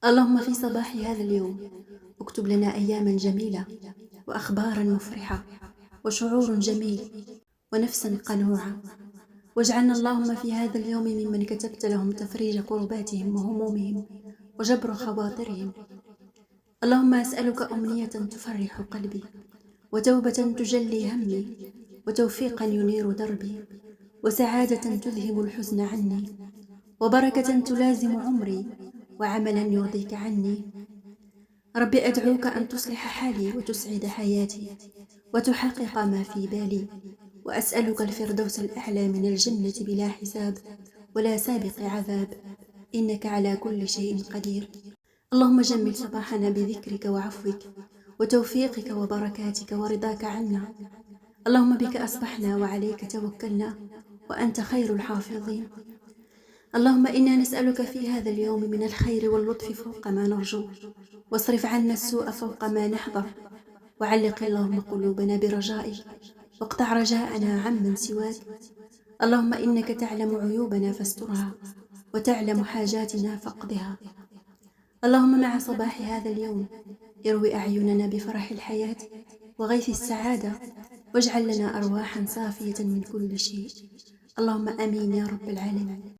اللهم في صباح هذا اليوم اكتب لنا أياما جميلة وأخبارا مفرحة وشعور جميل ونفسا قنوعة، واجعلنا اللهم في هذا اليوم ممن كتبت لهم تفريج كرباتهم وهمومهم وجبر خواطرهم. اللهم أسألك أمنية تفرح قلبي، وتوبة تجلي همي، وتوفيقا ينير دربي، وسعادة تذهب الحزن عني، وبركة تلازم عمري، وعملا يرضيك عني. ربي أدعوك أن تصلح حالي وتسعد حياتي وتحقق ما في بالي، وأسألك الفردوس الأعلى من الجنة بلا حساب ولا سابق عذاب، إنك على كل شيء قدير. اللهم جمل صباحنا بذكرك وعفوك وتوفيقك وبركاتك ورضاك عنا. اللهم بك أصبحنا وعليك توكلنا وأنت خير الحافظين. اللهم إنا نسألك في هذا اليوم من الخير واللطف فوق ما نرجو، واصرف عنا السوء فوق ما نحذر، وعلق اللهم قلوبنا برجائك، واقطع رجاءنا عمن سواك. اللهم إنك تعلم عيوبنا فاسترها، وتعلم حاجاتنا فاقضها. اللهم مع صباح هذا اليوم اروي أعيننا بفرح الحياة وغيث السعادة، واجعل لنا أرواحا صافية من كل شيء. اللهم آمين يا رب العالمين.